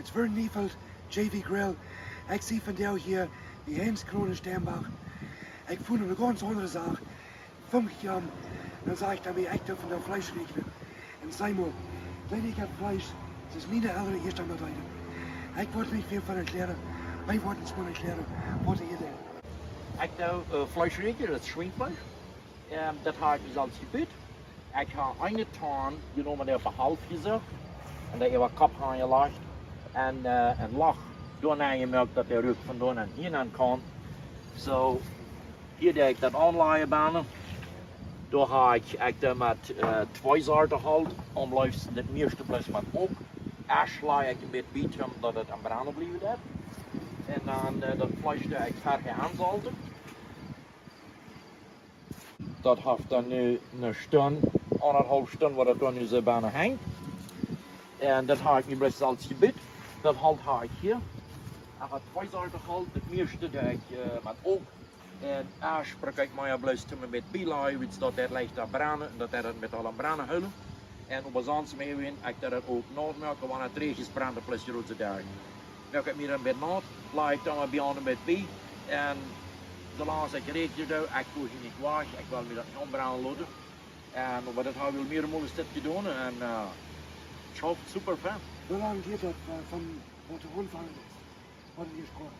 Het wordt Nieveld, JV Grill. Ik zie van jou hier die Hens Krone Sternbach. Ik voel een ganz andere zaak. 50 jaar, dan zeg ik daarmee echt van de Fleeschregel. En zei maar, wenn ik heb vlees, het is niet de andere eerste aan het eten. Ik word niet veel van erklären, wij worden het gewoon erklären, wat je denkt. Ik doe Fleeschregel, dat is schwingvlees. Dat heb ik dus als gebied. Ik heb een toon genomen die op een half gezet. En dat je wat kap aan je legt. En een lach door je melk dat de rug van door en hier aan kan. Zo, hier deed ik dat aanlaaien banen. Daar heb ik dat met 2 soorten hout. Omlijfst het meeste plus met ook. Eerst sla ik een beetje beter omdat het aan branden blijft. En dan dat vlees dat ik verder aanzalten. Dat heeft dan nu een stunde, 1,5 stunde waar het dan nu zo bijna hangt. En dat heb ik nu best als gebied. Dat hout heb ik hier. Ik heb 2 soorten hout. Het meeste dat ik met ook. En eerst sprak ik maar blijft met pilai, dat het ligt te branden, dat het met alle branden hullen. En op een zand meewin, ik dat het ook noodmelken, want het regent branden plus je roze daar. Nu heb ik meer een beetje nood, laat ik dan maar bij een beetje bij. En de laatste ik Riakjre doe, ik voel je niet waag, ik wil me dat niet ombranden laten. En wat dat heb ik meer een mooie stapje doen en het gaat super fijn. Hoe lang duurt dat van wat de rondvangen is? Wat het hier scoort?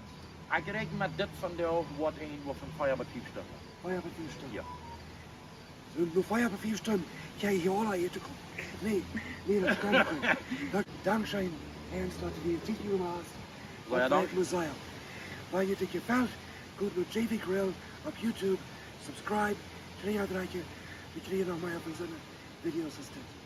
Ik reken met dit van jou wat een wat van 5 tot 5 stunden. 5 tot 4 stunden? Ja. Nur 5 tot 4 stunden, ga je hier alle eten komen? Nee, dat kan niet. Dankzij Ernst dat je het niet meer hast. Ja, dank. Waar je het gefällt, goed naar JV Grill op YouTube, subscribe, Riakjre, we krijgen nog meer van zo'n video's als dit.